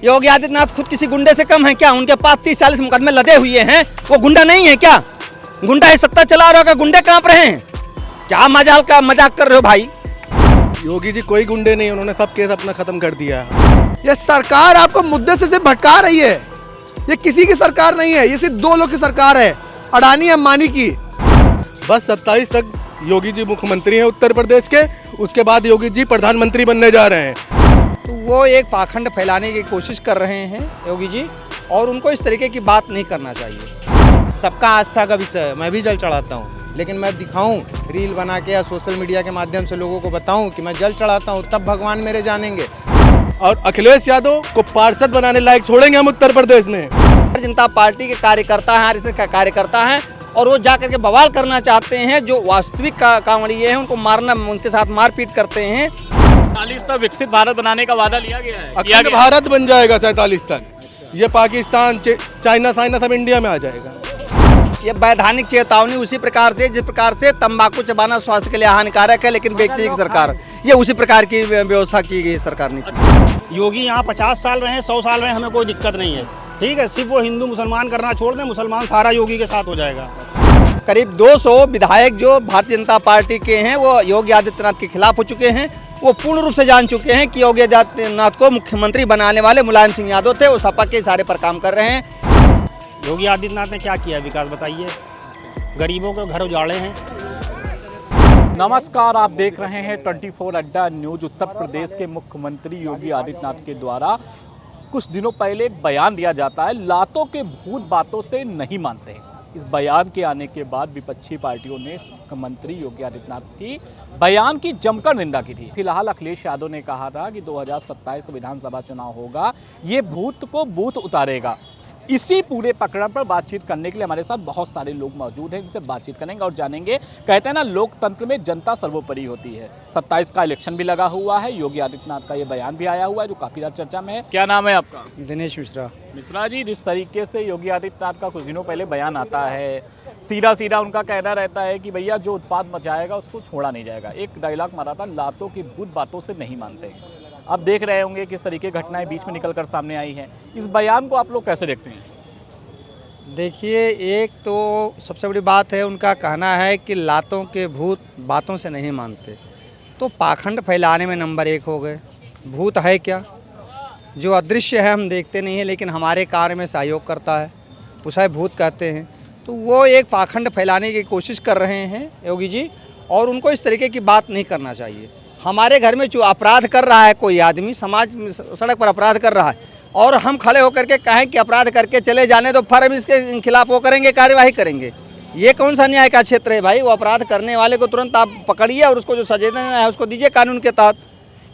योगी आदित्यनाथ खुद किसी गुंडे से कम है क्या? उनके पास 30-40 मुकदमे लदे हुए हैं, वो गुंडा नहीं है क्या? गुंडा ही सत्ता चला रहा होगा, गुंडे कांप रहे हैं क्या? मजाक कर रहे हो भाई? योगी जी कोई गुंडे नहीं, उन्होंने सब केस अपना खत्म कर दिया है। ये सरकार आपको मुद्दे से सिर्फ भटका रही है। ये किसी की सरकार नहीं है, ये सिर्फ दो लोग की सरकार है, अडानी अंबानी की। बस 27 तक योगी जी मुख्यमंत्री हैं उत्तर प्रदेश के, उसके बाद योगी जी प्रधानमंत्री बनने जा रहे हैं। तो वो एक पाखंड फैलाने की कोशिश कर रहे हैं योगी जी, और उनको इस तरीके की बात नहीं करना चाहिए। सबका आस्था का विषय है, मैं भी जल चढ़ाता हूँ, लेकिन मैं दिखाऊं रील बना के या सोशल मीडिया के माध्यम से लोगों को बताऊं कि मैं जल चढ़ाता हूँ, तब भगवान मेरे जानेंगे। और अखिलेश यादव को पार्षद बनाने लायक छोड़ेंगे हम उत्तर प्रदेश में। भारतीय जनता पार्टी के कार्यकर्ता हैं, आरएसएस का कार्यकर्ता हैं, और वो जाकर के बवाल करना चाहते हैं। जो वास्तविक कांवड़िए हैं उनको मारना, उनके साथ मारपीट करते हैं। 47 तक विकसित भारत बनाने का वादा लिया गया है। अखंड भारत बन जाएगा 47 तक। ये पाकिस्तान, चाइना सब इंडिया में आ जाएगा। ये वैधानिक चेतावनी उसी प्रकार से, जिस प्रकार से तंबाकू चबाना स्वास्थ्य के लिए हानिकारक है, लेकिन व्यक्ति की सरकार ये उसी प्रकार की व्यवस्था की गई सरकार ने की। योगी यहाँ 50 साल रहे, 100 साल रहे, हमें कोई दिक्कत नहीं है, ठीक है। सिर्फ वो हिंदू मुसलमान करना छोड़ दें, मुसलमान सारा योगी के साथ हो जाएगा। करीब 200 विधायक जो भारतीय जनता पार्टी के हैं वो योगी आदित्यनाथ के खिलाफ हो चुके हैं। वो पूर्ण रूप से जान चुके हैं कि योगी आदित्यनाथ को मुख्यमंत्री बनाने वाले मुलायम सिंह यादव थे, वो सपा के इशारे पर काम कर रहे हैं। योगी आदित्यनाथ ने क्या किया विकास बताइए? गरीबों के घर उजाड़े हैं। नमस्कार, आप देख रहे हैं 24 अड्डा न्यूज। उत्तर प्रदेश के मुख्यमंत्री योगी आदित्यनाथ के द्वारा कुछ दिनों पहले एक बयान दिया जाता है, लातों के भूत बातों से नहीं मानते हैं। इस बयान के आने के बाद विपक्षी पार्टियों ने मुख्यमंत्री योगी आदित्यनाथ की बयान की जमकर निंदा की थी। फिलहाल अखिलेश यादव ने कहा था कि 2027 को विधानसभा चुनाव होगा, ये भूत को बूथ उतारेगा। इसी पूरे प्रकरण पर बातचीत करने के लिए हमारे साथ बहुत सारे लोग मौजूद हैं, जिनसे बातचीत करेंगे और जानेंगे। कहते हैं ना, लोकतंत्र में जनता सर्वोपरि होती है। 27 का इलेक्शन भी लगा हुआ है, योगी आदित्यनाथ का ये बयान भी आया हुआ है जो काफी ज्यादा चर्चा में है। क्या नाम है आपका? दिनेश मिश्रा। मिश्रा जी, जिस तरीके से योगी आदित्यनाथ का कुछ दिनों पहले बयान आता है, सीधा उनका कहना रहता है कि भैया जो उत्पाद मचाएगा उसको छोड़ा नहीं जाएगा। एक डायलॉग मारा था, लातों की भूत बातों से नहीं मानते। आप देख रहे होंगे किस तरीके घटनाएं बीच में निकल कर सामने आई हैं। इस बयान को आप लोग कैसे देखते हैं? देखिए, एक तो सबसे बड़ी बात है, उनका कहना है कि लातों के भूत बातों से नहीं मानते, तो पाखंड फैलाने में नंबर 1 हो गए। भूत है क्या? जो अदृश्य है, हम देखते नहीं हैं, लेकिन हमारे कार्य में सहयोग करता है, उसे भूत कहते हैं। तो वो एक पाखंड फैलाने की कोशिश कर रहे हैं योगी जी, और उनको इस तरीके की बात नहीं करना चाहिए। हमारे घर में जो अपराध कर रहा है कोई आदमी, समाज में सड़क पर अपराध कर रहा है, और हम खड़े होकर के कहें कि अपराध करके चले जाने तो फिर हम इसके खिलाफ वो करेंगे, कार्यवाही करेंगे। ये कौन सा न्याय का क्षेत्र है भाई? वो अपराध करने वाले को तुरंत आप पकड़िए और उसको जो सजा देना है उसको दीजिए कानून के तहत।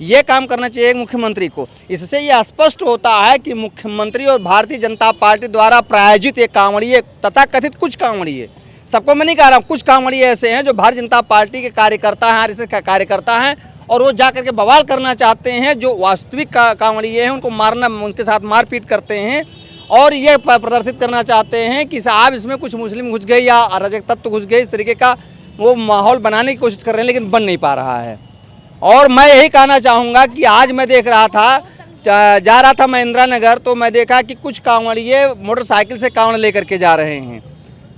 ये काम करना चाहिए एक मुख्यमंत्री को। इससे ये स्पष्ट होता है कि मुख्यमंत्री और भारतीय जनता पार्टी द्वारा प्रायोजित एक कांवड़िए, तथाकथित कुछ कांवड़िए, सबको मैं नहीं कह रहा हूँ, कुछ कांवड़िए ऐसे हैं जो भारतीय जनता पार्टी के कार्यकर्ता हैं, आरएसएस का कार्यकर्ता हैं, और वो जाकर के बवाल करना चाहते हैं। जो वास्तविक कांवड़िए हैं उनको मारना, उनके साथ मारपीट करते हैं, और ये प्रदर्शित करना चाहते हैं कि साहब इसमें कुछ मुस्लिम घुस गए या अराजक तत्व घुस गए। इस तरीके का वो माहौल बनाने की कोशिश कर रहे हैं, लेकिन बन नहीं पा रहा है। और मैं यही कहना चाहूँगा कि आज मैं देख रहा था, जा रहा था महेंद्रा नगर, तो मैं देखा कि कुछ कांवड़िए मोटरसाइकिल से कांवड़ लेकर के जा रहे हैं।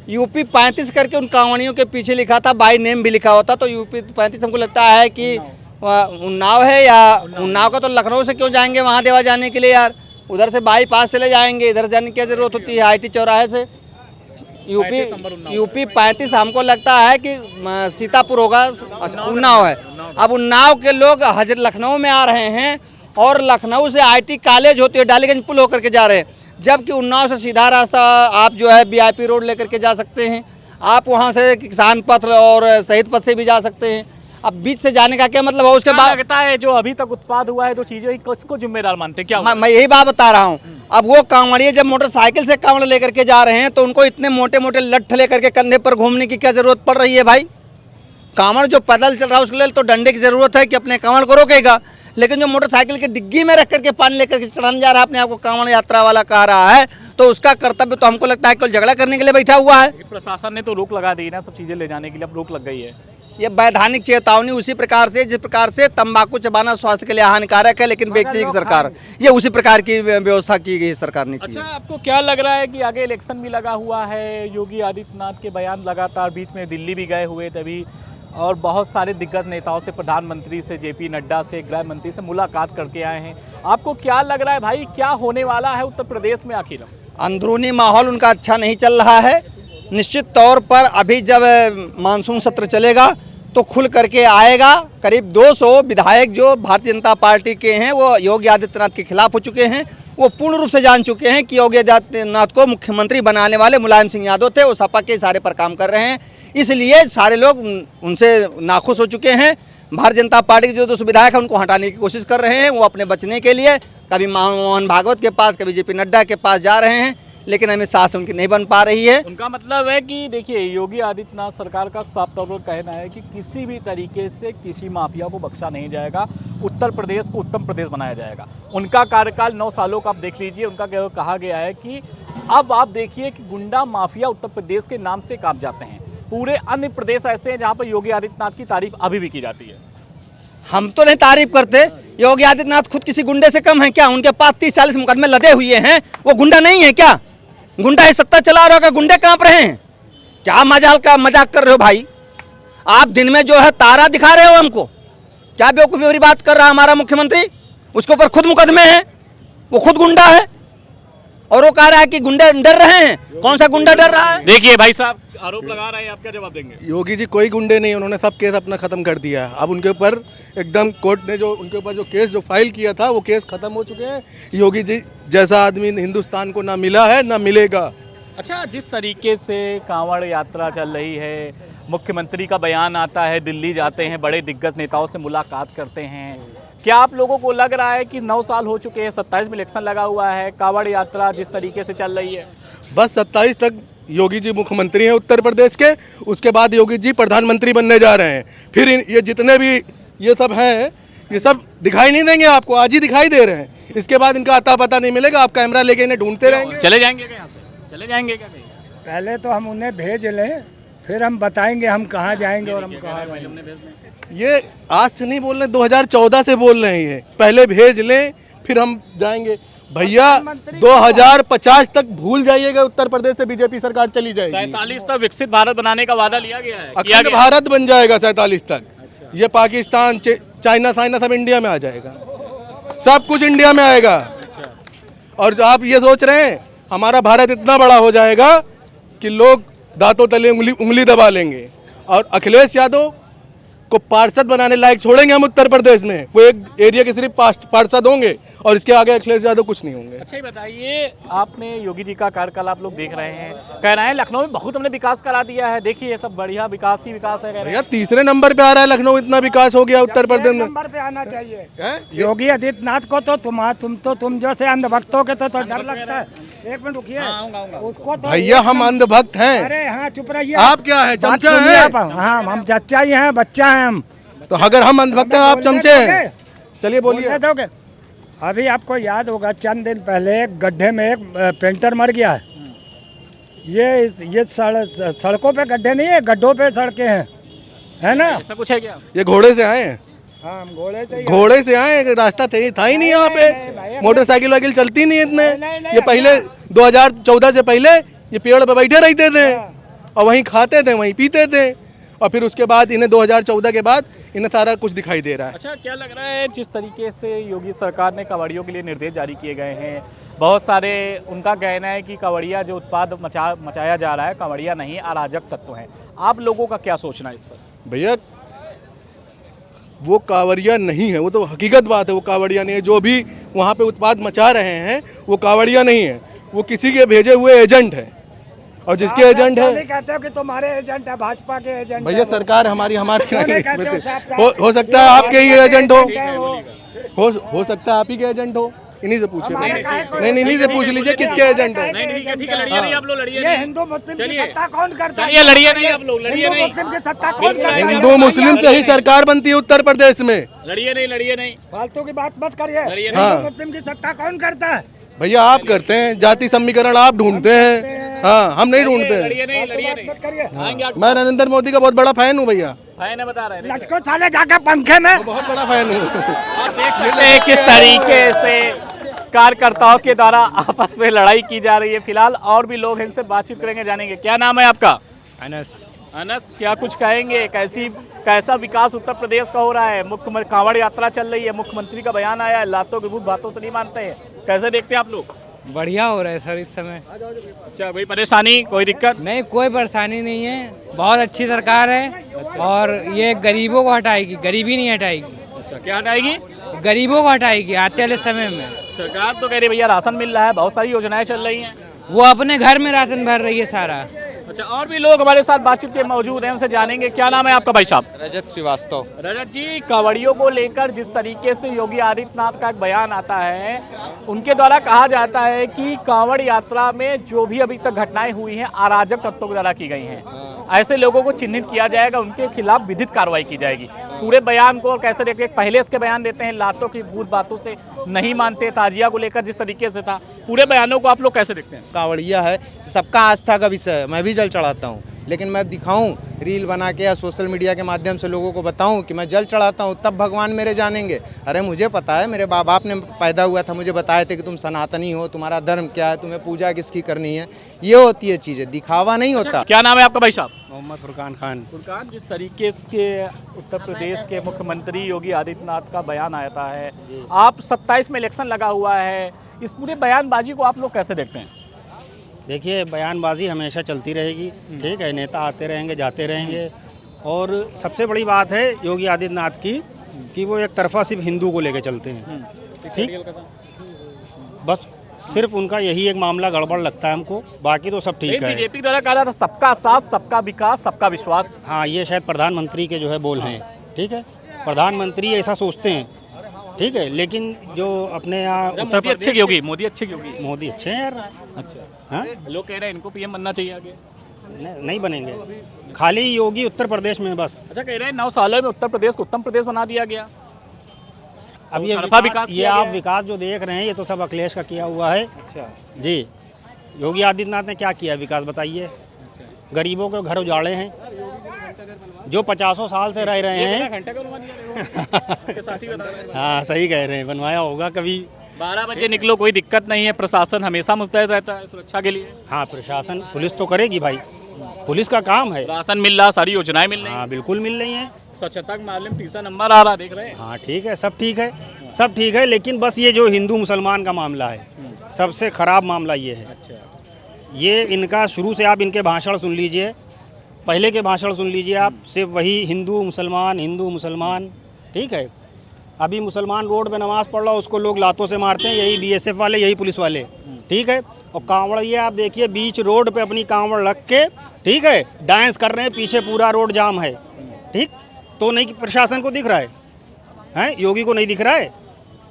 यूपी 35 करके उन कांवड़ियों के पीछे लिखा था, बाई नेम भी लिखा होता, तो यूपी 35 हमको लगता है कि उन्नाव है, या उन्नाव का तो लखनऊ से क्यों जाएंगे वहाँ देवा जाने के लिए यार? उधर से बाईपास चले जाएंगे, इधर जाने की क्या ज़रूरत होती है आईटी चौराहे से? यूपी 35 हमको लगता है कि सीतापुर होगा, अच्छा उन्नाव है। अब उन्नाव के लोग लखनऊ में आ रहे हैं, और लखनऊ से आईटी कॉलेज होती है, डालीगंज पुल होकर के जा रहे हैं, जबकि उन्नाव से सीधा रास्ता आप जो है वीआईपी रोड लेकर के जा सकते हैं। आप वहाँ से किसान पथ और शहीद पथ से भी जा सकते हैं। अब बीच से जाने का क्या मतलब है? उसके बाद लगता है जो अभी तक उत्पाद हुआ है, जो चीजें, किसको जिम्मेदार मानते हैं? क्या मैं यही बात बता रहा हूँ। अब वो कांवड़िए जब मोटरसाइकिल से कांवड़ लेकर के जा रहे हैं, तो उनको इतने मोटे मोटे लट्ठ लेकर के कंधे पर घूमने की क्या जरूरत पड़ रही है भाई? कांवड़ जो पैदल चल रहा है उसके लिए तो डंडे की जरूरत है कि अपने कांवड़ को रोकेगा, लेकिन जो मोटरसाइकिल की डिग्गी में रख करके पानी लेकर के चढ़ाने जा रहा है, अपने आप को कांवड़ यात्रा वाला कह रहा है, तो उसका कर्तव्य तो हमको लगता है केवल झगड़ा करने के लिए बैठा हुआ है। प्रशासन ने तो रोक लगा दी ना, सब चीजें ले जाने के लिए अब रोक लग गई है। ये वैधानिक चेतावनी उसी प्रकार से जिस प्रकार से तंबाकू चबाना स्वास्थ्य के लिए हानिकारक है, लेकिन व्यक्ति की सरकार ये उसी प्रकार की व्यवस्था की गई सरकार ने की अच्छा, है। आपको क्या लग रहा है कि आगे इलेक्शन भी लगा हुआ है, योगी आदित्यनाथ के बयान लगातार, बीच में दिल्ली भी गए हुए थे अभी, और बहुत सारे दिग्गज नेताओं से, प्रधानमंत्री से, जेपी नड्डा से, गृह मंत्री से मुलाकात करके आए हैं। आपको क्या लग रहा है भाई, क्या होने वाला है उत्तर प्रदेश में आखिर? अंदरूनी माहौल उनका अच्छा नहीं चल रहा है। निश्चित तौर पर अभी जब मानसून सत्र चलेगा तो खुल करके आएगा। करीब 200 विधायक जो भारतीय जनता पार्टी के हैं वो योगी आदित्यनाथ के खिलाफ हो चुके हैं। वो पूर्ण रूप से जान चुके हैं कि योगी आदित्यनाथ को मुख्यमंत्री बनाने वाले मुलायम सिंह यादव थे, वो सपा के इशारे पर काम कर रहे हैं। इसलिए सारे लोग उनसे नाखुश हो चुके हैं। भारतीय जनता पार्टी के जो 200 विधायक हैं उनको हटाने की कोशिश कर रहे हैं। वो अपने बचने के लिए कभी मोहन भागवत के पास, कभी जेपी नड्डा के पास जा रहे हैं, लेकिन अमित शाह से उनकी नहीं बन पा रही है। उनका मतलब है कि देखिए, योगी आदित्यनाथ सरकार का साफ तौर पर कहना है कि किसी भी तरीके से किसी माफिया को बख्शा नहीं जाएगा, उत्तर प्रदेश को उत्तम प्रदेश बनाया जाएगा। उनका कार्यकाल 9 सालों का आप देख लीजिए। उनका कहा गया है कि अब आप देखिए कि गुंडा माफिया उत्तर प्रदेश के नाम से कांप जाते हैं। पूरे अन्य प्रदेश ऐसे हैं जहाँ पर योगी आदित्यनाथ की तारीफ अभी भी की जाती है। हम तो नहीं तारीफ करते, योगी आदित्यनाथ खुद किसी गुंडे से कम है क्या? उनके पास 30-40 मुकदमे लदे हुए हैं, वो गुंडा नहीं है क्या? गुंडा ही सत्ता चला रहा होगा, गुंडे कांप रहे हैं क्या? मजाक कर रहे हो भाई? आप दिन में जो है तारा दिखा रहे हो हमको, क्या बेवकूफ़ी वाली बात कर रहा है हमारा मुख्यमंत्री? उसके ऊपर खुद मुकदमे हैं, वो खुद गुंडा है और वो कह रहा है कि गुंडे डर रहे हैं। कौन सा गुंडा डर रहा है? देखिए भाई साहब आरोप लगा रहे हैं, आप क्या जवाब देंगे? योगी जी कोई गुंडे नहीं, उन्होंने सब केस अपना खत्म कर दिया है। अब उनके ऊपर एकदम कोर्ट ने जो उनके ऊपर जो केस जो फाइल किया था वो केस खत्म हो चुके हैं। योगी जी जैसा आदमी हिंदुस्तान को ना मिला है ना मिलेगा। अच्छा, जिस तरीके से कांवड़ यात्रा चल रही है, मुख्यमंत्री का बयान आता है, दिल्ली जाते हैं, बड़े दिग्गज नेताओं से मुलाकात करते हैं, क्या आप लोगों को लग रहा है कि 9 साल हो चुके हैं, 27 में इलेक्शन लगा हुआ है, कांवड़ यात्रा जिस तरीके से चल रही है, बस 27 तक योगी जी मुख्यमंत्री हैं उत्तर प्रदेश के, उसके बाद योगी जी प्रधानमंत्री बनने जा रहे हैं। फिर ये जितने भी ये सब हैं, ये सब दिखाई नहीं देंगे आपको, आज ही दिखाई दे रहे हैं। इसके बाद इनका अता पता नहीं मिलेगा। आप कैमरा लेके इन्हें ढूंढते रहेंगे। चले जाएंगे क्या यहाँ से? चले जाएंगे क्या कहीं? पहले तो हम उन्हें भेज लें, फिर हम बताएंगे हम कहाँ जाएंगे और हम कहाँ रहेंगे। ये आज से नहीं बोल रहे, 2014 से बोल रहे हैं। ये पहले भेज लें फिर हम जाएंगे। भैया 2050 तक भूल जाइएगा, उत्तर प्रदेश से बीजेपी सरकार चली जाएगी। 47 तक विकसित भारत बनाने का वादा लिया गया है। अखंड भारत बन जाएगा 47 तक। ये पाकिस्तान, चाइना सब इंडिया में आ जाएगा, सब कुछ इंडिया में आएगा। और जो आप ये सोच रहे हैं हमारा भारत इतना बड़ा हो जाएगा कि लोग दांतों तले उंगली दबा लेंगे, और अखिलेश यादव को पार्षद बनाने लायक छोड़ेंगे हम उत्तर प्रदेश में। वो एक एरिया के सिर्फ पार्षद होंगे और इसके आगे अखिलेश यादव कुछ नहीं होंगे। अच्छा, ये बताइए, आपने योगी जी का कार्यकाल आप लोग देख रहे हैं, कह रहे हैं लखनऊ में बहुत हमने विकास करा दिया है, देखिए सब बढ़िया विकास ही विकास है, कह रहे हैं। भैया 3रे नंबर पे आ रहा है लखनऊ, इतना विकास हो गया उत्तर प्रदेश में। नंबर पे आना चाहिए है? योगी आदित्यनाथ को तो तुम जैसे अंधभक्तों के तो डर लगता है। एक मिनट रुकिए, उसको तो भैया हम अंधभक्त हैं। अरे हाँ चुप रहिए। आप क्या है, बात चमचा सुनिए है? आप। हाँ हम चच्चा ही हैं, बच्चा हैं हम। तो अगर हम अंधभक्त हैं आप चमचे हैं, चलिए बोलिए। बोलने दोगे? अभी आपको याद होगा चंद दिन पहले एक गड्ढे में एक पेंटर मर गया है। ये सड़कों पे गड्ढे नहीं है, गड्ढों पे सड़कें हैं, है ना? ऐसा कुछ है क्या? ये घोड़े से आए हैं। हाँ हम घोड़े से आए, रास्ता था ही नहीं यहाँ पे। मोटरसाइकिल वाइकिल चलती नहीं इतने। ये पहले 2014 से पहले ये पेड़ पे बैठे रहते थे और वहीं खाते थे, वहीं पीते थे, और फिर उसके बाद इन्हें 2014 के बाद इन्हें सारा कुछ दिखाई दे रहा है। अच्छा, क्या लग रहा है जिस तरीके से योगी सरकार ने कांवड़ियों के लिए निर्देश जारी किए गए हैं, बहुत सारे उनका कहना है कि कांवड़िया जो उत्पाद मचाया जा रहा है, कांवड़िया नहीं अराजक तत्व हैं, आप लोगों का क्या सोचना है इस पर? भैया वो कांवड़िया नहीं है, वो तो हकीकत बात है, वो कांवड़िया नहीं है। जो भी वहाँ पे उत्पाद मचा रहे हैं वो कांवड़िया नहीं है, वो किसी के भेजे हुए एजेंट है। और जिसके एजेंट है, कहते हो कि तुम्हारे एजेंट है, भाजपा के एजेंट भैया सरकार हमारी हो सकता है है आपके ही एजेंट वो। हो सकता है आप ही के एजेंट हो, इन्हीं से पूछिए। नहीं इन्हीं से पूछ लीजिए किसके एजेंट है। ठीक है, लड़िए नहीं आप लोग, लड़िए ये हिंदू मुस्लिम की सत्ता कौन करता है? ये लड़िए नहीं आप लोग, लड़िए हिंदू नहीं, मुस्लिम की सत्ता कौन करता है? हिंदू मुस्लिम से ही सरकार बनती है उत्तर प्रदेश में। लड़िए नहीं। फालतू की बात मत करिए। लड़िए हिंदू मुस्लिम की सत्ता कौन करता है? भैया आप करते हैं, जाति समीकरण आप ढूंढते हैं। हाँ, हम नहीं ढूंढते हैं। लड़िए नहीं, लड़िए नहीं। मत करिए। आएंगे आप। मैं नरेंद्र मोदी का बहुत बड़ा फैन हूँ भैया, है ना, बता रहे हैं। लटको साले जाके पंखे में। बहुत बड़ा फैन हूँ। आप देख सकते हैं किस तरीके से कार्यकर्ताओं के द्वारा आपस में लड़ाई की जा रही है। फिलहाल और भी लोग हैं, इनसे बातचीत करेंगे, जानेंगे। क्या नाम है आपका? अनस, क्या कुछ कहेंगे? कैसा विकास उत्तर प्रदेश का हो रहा है? मुख्यमंत्री कांवड़ यात्रा चल रही है, मुख्यमंत्री का बयान आया है, लातों के भूत बातों से नहीं मानते हैं। कैसे देखते हैं आप लोग? बढ़िया हो रहा है सर इस समय। अच्छा, कोई परेशानी, कोई दिक्कत? नहीं, कोई परेशानी नहीं है, बहुत अच्छी सरकार है। और ये गरीबों को हटाएगी, गरीबी नहीं हटाएगी। अच्छा, क्या हटाएगी? गरीबों को हटाएगी आते वाले समय में। सरकार तो कह रही भैया राशन मिल रहा है, बहुत सारी योजनाएं चल रही हैं। वो अपने घर में राशन भर रही है सारा। अच्छा, और भी लोग हमारे साथ बातचीत के मौजूद हैं, उनसे जानेंगे। क्या नाम है आपका भाई साहब? रजत श्रीवास्तव। रजत जी, कांवड़ियों को लेकर जिस तरीके से योगी आदित्यनाथ का एक बयान आता है, उनके द्वारा कहा जाता है कि कांवड़ यात्रा में जो भी अभी तक घटनाएं हुई हैं अराजक तत्वों के द्वारा की गई हैं। ऐसे लोगों को चिन्हित किया जाएगा, उनके खिलाफ विधिक कार्रवाई की जाएगी। पूरे बयान को कैसे देखते हैं? पहले इसके बयान देते हैं, लातों की भूत बातों से नहीं मानते, ताजिया को लेकर जिस तरीके से था, पूरे बयानों को आप लोग कैसे देखते हैं? कांवड़िया है, सबका आस्था का विषय है। मैं भी जल चढ़ाता हूँ, लेकिन मैं दिखाऊं रील बना के या सोशल मीडिया के माध्यम से लोगों को बताऊं कि मैं जल चढ़ाता हूं, तब भगवान मेरे जानेंगे। अरे मुझे पता है, मेरे बाप बाप ने पैदा हुआ था, मुझे बताए थे कि तुम सनातनी हो, तुम्हारा धर्म क्या है, तुम्हें पूजा किसकी करनी है। ये होती है चीज़ें, दिखावा नहीं होता। क्या नाम है आपका भाई साहब? मोहम्मद फुरकान खान। फुरकान, जिस तरीके से उत्तर प्रदेश के मुख्यमंत्री योगी आदित्यनाथ का बयान आया है, आप 27 में इलेक्शन लगा हुआ है, इस पूरे बयानबाजी को आप लोग कैसे देखते हैं? देखिए, बयानबाजी हमेशा चलती रहेगी, ठीक है, नेता आते रहेंगे जाते रहेंगे। और सबसे बड़ी बात है योगी आदित्यनाथ की कि वो एक तरफा सिर्फ हिंदू को लेके चलते हैं, ठीक। बस सिर्फ उनका यही एक मामला गड़बड़ लगता है हमको, बाकी तो सब ठीक है। बीजेपी द्वारा कहा था सबका साथ, सबका विकास, सबका विश्वास। हाँ, ये शायद प्रधानमंत्री के जो है बोल हैं, ठीक है, प्रधानमंत्री ऐसा सोचते हैं, ठीक है। लेकिन जो अपने यहाँ उत्तर मोदी अच्छे योगी, मोदी अच्छे योगी। मोदी अच्छे हैं यार। अच्छा, हाँ, लोग कह रहे हैं इनको पीएम बनना चाहिए आगे। नहीं बनेंगे, खाली योगी उत्तर प्रदेश में बस। अच्छा, कह रहे हैं 9 सालों में उत्तर प्रदेश को उत्तम प्रदेश बना दिया गया। अब ये तरफा विकास, ये किया आप गया है। विकास जो देख रहे हैं ये तो सब अखिलेश का किया हुआ है अच्छा जी। योगी आदित्यनाथ ने क्या किया विकास बताइए? गरीबों के घर उजाड़े हैं, जो 50 साल से रह रहे हैं। घंटे का बनवा दिया के साथ ही बता रहे हैं। हाँ, सही कह रहे हैं, बनवाया होगा कभी। 12 बजे निकलो, कोई दिक्कत नहीं है, प्रशासन हमेशा मुस्तैद रहता है सुरक्षा के लिए। हाँ, प्रशासन, पुलिस तो करेगी भाई, पुलिस का काम है। राशन मिल रहा, सारी योजनाएं मिल रही हैं। हाँ, बिल्कुल मिल रही हैं। स्वच्छता के मामले में 3रा नंबर आ रहा, देख रहे हैं। हाँ, ठीक है, सब ठीक है, सब ठीक है। लेकिन बस ये जो हिंदू मुसलमान का मामला है, सबसे ख़राब मामला ये है। ये इनका शुरू से आप इनके भाषण सुन लीजिए, पहले के भाषण सुन लीजिए आप, सिर्फ वही हिंदू मुसलमान, ठीक है। अभी मुसलमान रोड पे नमाज़ पढ़ रहा है, उसको लोग लातों से मारते हैं, यही बीएसएफ वाले, यही पुलिस वाले, ठीक है। और कांवड़ ये आप देखिए, बीच रोड पे अपनी कांवड़ रख के, ठीक है, डांस कर रहे हैं, पीछे पूरा रोड जाम है, ठीक। तो नहीं कि प्रशासन को दिख रहा है, योगी को नहीं दिख रहा है।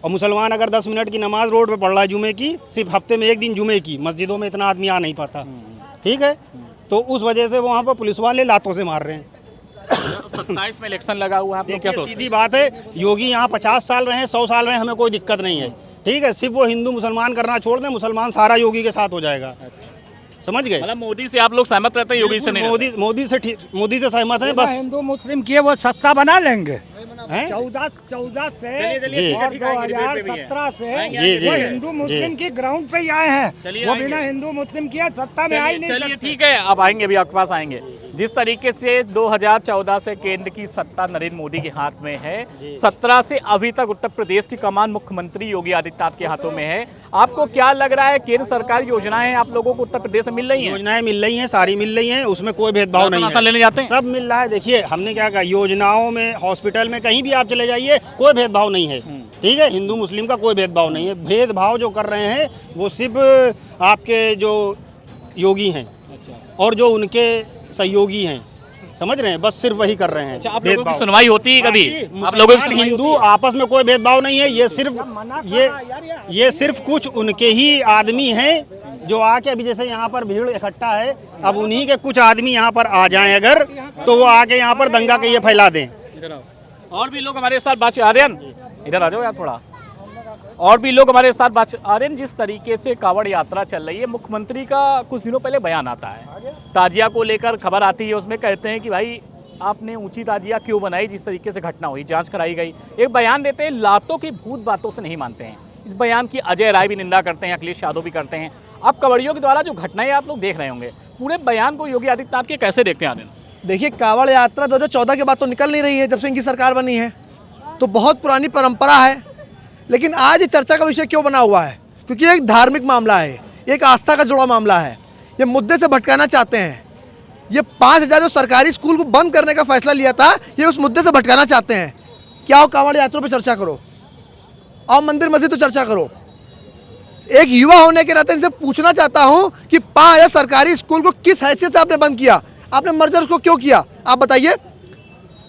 और मुसलमान अगर 10 मिनट की नमाज रोड पे पढ़ रहा है जुमे की, सिर्फ हफ्ते में 1 दिन जुमे की, मस्जिदों में इतना आदमी आ नहीं पाता, ठीक है। तो उस वजह से वहाँ पर पुलिस वाले लातों से मार रहे हैं। 27 में इलेक्शन लगा हुआ है, आप लोग क्या देखिए, सोचते सीधी बात है, योगी यहाँ 50 साल रहे, 100 साल रहे, हमें कोई दिक्कत नहीं है, ठीक है। सिर्फ वो हिंदू मुसलमान करना छोड़ दें, मुसलमान सारा योगी के साथ हो जाएगा, समझ गए? मतलब मोदी से आप लोग सहमत रहते हैं, योगी से नहीं? मोदी से सहमत है बस। हिंदू मुस्लिम किए वो सत्ता बना लेंगे। हैं? 14 से चलिए, और ठीक है, आएंगे, डिबेट पे भी है। 2017 से जी, वो जी, हिंदू मुस्लिम जी। की ग्राउंड पे ही आए हैं। चलिए, वो आएंगे। बिना हिंदू मुस्लिम किए सत्ता में आ ही नहीं चलिए, सकते। ठीक है, अब आएंगे, अभी आपके पास आएंगे। जिस तरीके से 2014 से केंद्र की सत्ता नरेंद्र मोदी के हाथ में है, 17 से अभी तक उत्तर प्रदेश की कमान मुख्यमंत्री योगी आदित्यनाथ के हाथों में है। आपको क्या लग रहा है, केंद्र सरकार योजनाएं आप लोगों को उत्तर प्रदेश में मिल रही हैं? योजनाएं मिल रही हैं, सारी मिल रही हैं, उसमें कोई भेदभाव नहीं राशन है। लेने जाते हैं? सब मिल रहा है। देखिए, हमने क्या कहा, योजनाओं में, हॉस्पिटल में, कहीं भी आप चले जाइए, कोई भेदभाव नहीं है, ठीक है। हिंदू मुस्लिम का कोई भेदभाव नहीं है। भेदभाव जो कर रहे हैं वो सिर्फ आपके जो योगी हैं और जो उनके सहयोगी हैं, समझ रहे हैं, बस सिर्फ वही कर रहे हैं। अच्छा, आप लोगों की सुनवाई होती है कभी? आप लोगों की सुनवाई हिंदू आपस में कोई भेदभाव नहीं है। ये सिर्फ कुछ उनके ही आदमी हैं जो आके, अभी जैसे यहाँ पर भीड़ इकट्ठा है, अब उन्हीं के कुछ आदमी यहाँ पर आ जाएं अगर, तो वो आके यहाँ पर दंगा के ये फैला दें। और भी लोग हमारे साथ बात। आर्यन, इधर आ जाओ यार थोड़ा। और भी लोग हमारे साथ बात। आर्यन, जिस तरीके से कांवड़ यात्रा चल रही है, मुख्यमंत्री का कुछ दिनों पहले बयान आता है, ताजिया को लेकर खबर आती है, उसमें कहते हैं कि भाई आपने ऊंची ताजिया क्यों बनाई, जिस तरीके से घटना हुई, जांच कराई गई। एक बयान देते हैं, लातों की भूत बातों से नहीं मानते हैं। इस बयान की अजय राय भी निंदा करते हैं, अखिलेश यादव भी करते हैं। अब कांवड़ियों के द्वारा जो घटनाएं आप लोग देख रहे होंगे, पूरे बयान को योगी आदित्यनाथ के कैसे देखते हैं आर्यन? देखिए, कांवड़ यात्रा 2014 के बाद तो निकल नहीं रही है, जब से इनकी सरकार बनी है, तो बहुत पुरानी परंपरा है। लेकिन आज ये चर्चा का विषय क्यों बना हुआ है? क्योंकि ये एक धार्मिक मामला है, एक आस्था का जुड़ा मामला है। ये मुद्दे से भटकाना चाहते हैं। ये 5000 जो सरकारी स्कूल को बंद करने का फैसला लिया था, ये उस मुद्दे से भटकाना चाहते हैं। क्या हो, कांवड़ यात्रा पर चर्चा करो, और मंदिर मस्जिद तो चर्चा करो। एक युवा होने के नाते इनसे पूछना चाहता हूं कि 5000 सरकारी स्कूल को किस हैसियत से आपने बंद किया? आपने मर्जर उसको क्यों किया? आप बताइए।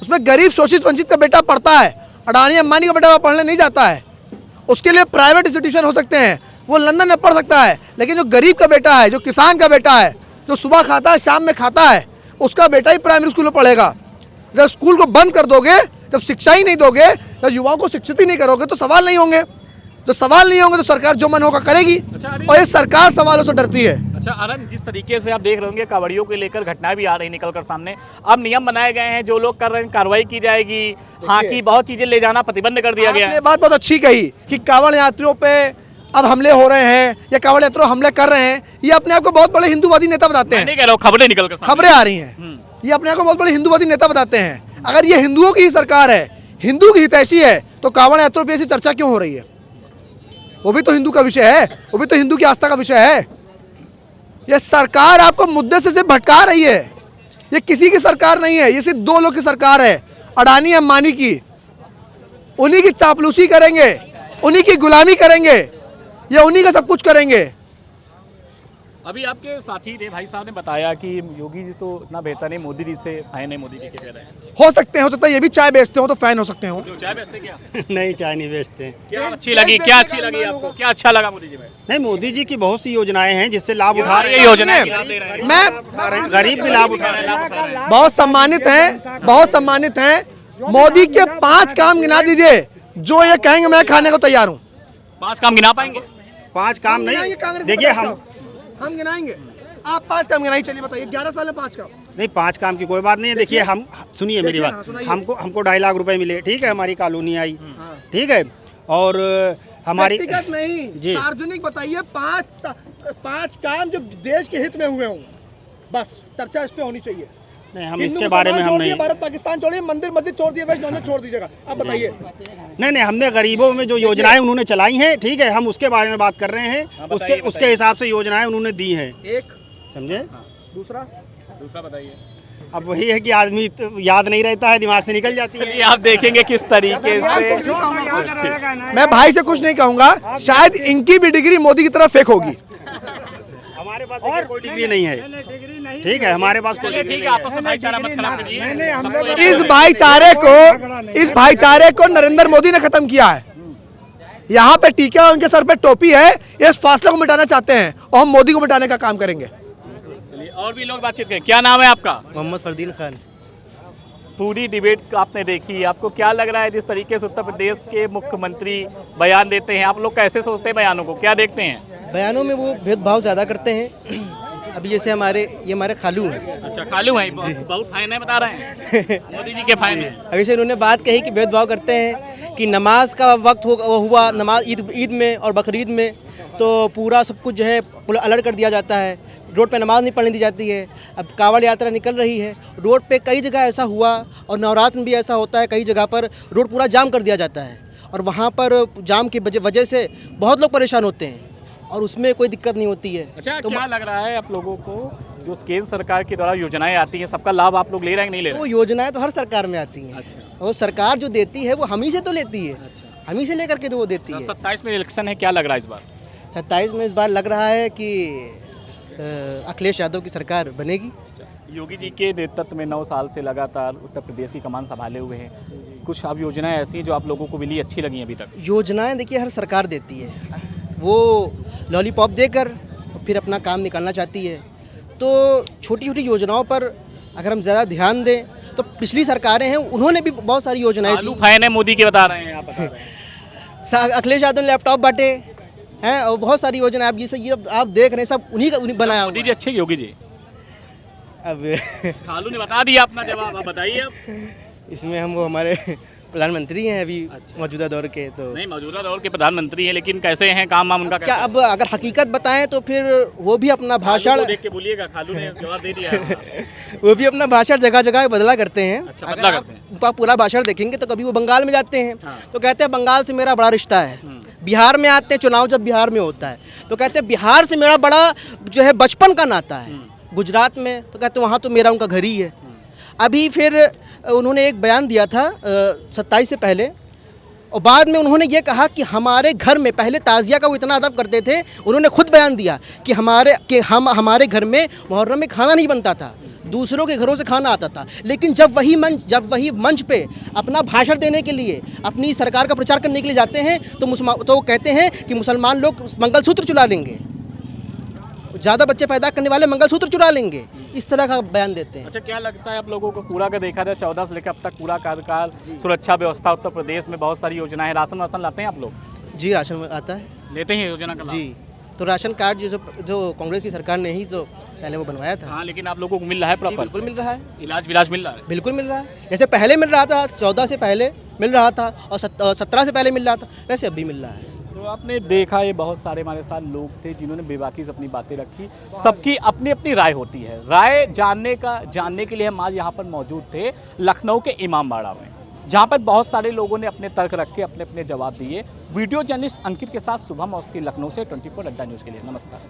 उसमें गरीब शोषित वंचित का बेटा पढ़ता है, अडानी अंबानी का बेटा वहाँ पढ़ने नहीं जाता है। उसके लिए प्राइवेट इंस्टीट्यूशन हो सकते हैं, वो लंदन में पढ़ सकता है। लेकिन जो गरीब का बेटा है, जो किसान का बेटा है, जो सुबह खाता है शाम में खाता है, उसका बेटा ही प्राइमरी स्कूल में पढ़ेगा। जब स्कूल को बंद कर दोगे, जब शिक्षा ही नहीं दोगे, जब युवाओं को शिक्षित ही नहीं करोगे, तो सवाल नहीं होंगे। तो सवाल नहीं होंगे तो सरकार जो मन होगा करेगी। और ये सरकार सवालों से डरती है। अच्छा आनंद, जिस तरीके से आप देख रहे होंगे कांवड़ियों को लेकर घटनाएं भी आ रही निकल कर सामने, अब नियम बनाए गए हैं, जो लोग कर रहे हैं कार्रवाई की जाएगी। हाँ की बहुत चीजें ले जाना प्रतिबंध कर दिया गया है। बात बहुत अच्छी कही कि कांवड़ यात्रियों पे अब हमले हो रहे हैं या कांवड़ यात्रियों हमले कर रहे हैं। ये अपने आप को बहुत बड़े हिंदूवादी नेता बताते हैं। नहीं कह रहा हूं, खबरें निकल कर सामने। खबरें आ रही हैं, ये अपने आप को बहुत बड़े हिंदूवादी नेता बताते हैं। अगर ये हिंदुओं की ही सरकार है, हिंदू की हितैषी है, तो कांवड़ यात्रियों पर ऐसी चर्चा क्यों हो रही है? वो भी तो हिंदू का विषय है, वो भी तो हिंदू की आस्था का विषय है। ये सरकार आपको मुद्दे से सिर्फ भटका रही है। ये किसी की सरकार नहीं है, ये सिर्फ दो लोग की सरकार है, अडानी अंबानी की। उन्हीं की चापलूसी करेंगे, उन्हीं की गुलामी करेंगे, ये उन्हीं का सब कुछ करेंगे। अभी आपके साथी थे, भाई साहब ने बताया कि योगी जी तो इतना बेहतर नहीं, मोदी जी से फैन है, मोदी जी के कह रहे हैं। हो सकते हैं, ये भी चाय बेचते हो तो फैन हो सकते हो। चाय बेचते क्या? नहीं, चाय नहीं बेचते। क्या अच्छी लगी, क्या अच्छी लगी आपको, क्या अच्छा लगा मोदी जी में? नहीं, मोदी जी की बहुत सी योजनाएं हैं जिससे लाभ उठा रहे ये हैं। योजना मैं गरीब भी लाभ उठा रहे हैं। बहुत सम्मानित हैं, बहुत सम्मानित हैं। मोदी के 5 काम गिना दीजिए जो ये कहेंगे मैं खाने को तैयार हूँ। 5 काम गिना पाएंगे? 5 काम नहीं, देखिए हम गिनाएंगे, आप 5 काम गिनाइए। चलिए बताइए, 11 साल में 5 काम? नहीं, 5 काम की कोई बात नहीं है। देखिए, हम सुनिए मेरी बात, हमको 2.5 लाख रुपए मिले, ठीक है, हमारी कॉलोनी आई, ठीक है, और हमारी व्यक्तिगत नहीं जी, सार्वजनिक बताइए। 5 काम जो देश के हित में हुए हों, बस चर्चा इस पे होनी चाहिए। नहीं, हम इसके बारे में हम नहीं, भारत पाकिस्तान छोड़िए, मंदिर मस्जिद छोड़ दिए, वेज नॉन छोड़ दीजिएगा। आप बताइए। नहीं, हमने गरीबों में जो योजनाएं उन्होंने चलाई हैं, ठीक है, हम उसके बारे में बात कर रहे हैं। उसके हिसाब से योजनाएं उन्होंने दी हैं, एक समझे। दूसरा बताइए। अब वही है कि आदमी याद नहीं रहता है, दिमाग से निकल जाती है। ये आप देखेंगे किस तरीके से। मैं भाई से कुछ नहीं कहूंगा, शायद इनकी भी डिग्री मोदी की तरफ फेक होगी। हमारे पास कोई डिग्री नहीं है, ठीक है, हमारे पास कोई डिग्री ठीक है, आपस में भाईचारा मत खराब करिए। इस भाईचारे को नरेंद्र मोदी ने खत्म किया है। यहाँ पे टीका है, उनके सर पे टोपी है, इस फासले को मिटाना चाहते हैं और हम मोदी को मिटाने का काम करेंगे। और भी लोग बातचीत करें। क्या नाम है आपका? मोहम्मद फरदीन खान। पूरी डिबेट आपने देखी, आपको क्या लग रहा है जिस तरीके से उत्तर प्रदेश के मुख्यमंत्री बयान देते हैं, आप लोग कैसे सोचते हैं बयानों को, क्या देखते हैं? बयानों में वो भेदभाव ज़्यादा करते हैं। अभी जैसे हमारे खालू हैं। अच्छा, खालू हैं, बहुत फैन है बता रहे हैं। मोदी जी के फैन हैं। अभी से उन्होंने बात कही कि भेदभाव करते हैं कि नमाज का वक्त हुआ नमाज ईद में और बकरीद में, तो पूरा सब कुछ जो है अलर्ट कर दिया जाता है, रोड पे नमाज नहीं पढ़ने दी जाती है। अब कांवड़ यात्रा निकल रही है, रोड पे कई जगह ऐसा हुआ और नवरात्र में भी ऐसा होता है, कई जगह पर रोड पूरा जाम कर दिया जाता है और वहाँ पर जाम की वजह से बहुत लोग परेशान होते हैं और उसमें कोई दिक्कत नहीं होती है। अच्छा, तो क्या लग रहा है आप लोगों को जो केंद्र सरकार के द्वारा योजनाएं आती हैं, सबका लाभ आप लोग ले रहे हैं कि नहीं ले रहे? वो योजनाएं तो हर सरकार में आती हैं। अच्छा। वो सरकार जो देती है वो हम ही से तो लेती है। अच्छा। हम ही से लेकर के तो वो देती है। 27 में इलेक्शन है, क्या लग रहा है इस बार? 27 में इस बार लग रहा है कि अखिलेश यादव की सरकार बनेगी। योगी जी के नेतृत्व में 9 साल से लगातार उत्तर प्रदेश की कमान संभाले हुए हैं, कुछ अब योजनाएं ऐसी जो आप लोगों को मिली, अच्छी लगी अभी तक? योजनाएं देखिए हर सरकार देती है, वो लॉलीपॉप देकर फिर अपना काम निकालना चाहती है। तो छोटी छोटी योजनाओं पर अगर हम ज़्यादा ध्यान दें तो पिछली सरकारें हैं, उन्होंने भी बहुत सारी योजनाएं दी। फैन है मोदी के बता रहे हैं आप? अखिलेश यादव ने लैपटॉप बांटे हैं और बहुत सारी योजना आप ये आप देख रहे हैं, सब उन्हीं बनाया मोदी हुआ जी अच्छे, योगी जी? अब खालू ने बता दिया अपना जवाब, आप बताइए अब। इसमें हम वो हमारे प्रधानमंत्री हैं अभी मौजूदा दौर के, तो नहीं, मौजूदा दौर के प्रधानमंत्री हैं, लेकिन कैसे हैं काम वाम उनका? क्या अब अगर हकीकत बताएं तो फिर वो भी अपना भाषण देख के बोलिएगा, खालू ने जवाब दे दिया है। वो भी अपना भाषण जगह जगह बदला करते हैं। अच्छा, अगर बदला आप करते हैं। उनका पूरा भाषण देखेंगे तो कभी वो बंगाल में जाते हैं तो कहते हैं बंगाल से मेरा बड़ा रिश्ता है, बिहार में आते हैं, चुनाव जब बिहार में होता है तो कहते हैं बिहार से मेरा बड़ा जो है बचपन का नाता है, गुजरात में तो कहते हैं वहाँ तो मेरा उनका घर ही है। अभी फिर उन्होंने एक बयान दिया था 27 से पहले, और बाद में उन्होंने ये कहा कि हमारे घर में पहले ताज़िया का वो इतना अदब करते थे, उन्होंने खुद बयान दिया कि हमारे घर में मुहर्रम में खाना नहीं बनता था, दूसरों के घरों से खाना आता था। लेकिन जब वही मंच पे अपना भाषण देने के लिए, अपनी सरकार का प्रचार करने के लिए जाते हैं तो वो कहते हैं कि मुसलमान लोग मंगलसूत्र चुरा लेंगे, ज़्यादा बच्चे पैदा करने वाले मंगलसूत्र चुरा लेंगे, इस तरह का बयान देते हैं। अच्छा, क्या लगता है आप लोगों को, पूरा अगर देखा जाए 14 से लेकर अब तक पूरा कार्यकाल, सुरक्षा व्यवस्था उत्तर प्रदेश में बहुत सारी योजनाएं, राशन वासन लाते हैं आप लोग? जी राशन आता है, लेते हैं योजना का लाभ? जी। तो राशन कार्ड जो कांग्रेस की सरकार ने ही तो पहले वो बनवाया था। हाँ, लेकिन आप लोगों को मिल रहा है जी, प्रॉपर? बिल्कुल मिल रहा है, इलाज विलाज मिल रहा है? बिल्कुल मिल रहा है। जैसे पहले मिल रहा था, 14 से पहले मिल रहा था और 17 से पहले मिल रहा था, वैसे अब भी मिल रहा है। तो आपने देखा, ये बहुत सारे हमारे साथ लोग थे जिन्होंने बेबाकी से अपनी बातें रखी। सबकी अपनी अपनी राय होती है, राय जानने के लिए हम आज यहाँ पर मौजूद थे लखनऊ के इमामबाड़ा में, जहाँ पर बहुत सारे लोगों ने अपने तर्क रखे, अपने अपने जवाब दिए। वीडियो जर्नलिस्ट अंकित के साथ शुभम अवस्थी, लखनऊ से 24 अड्डा न्यूज़ के लिए नमस्कार।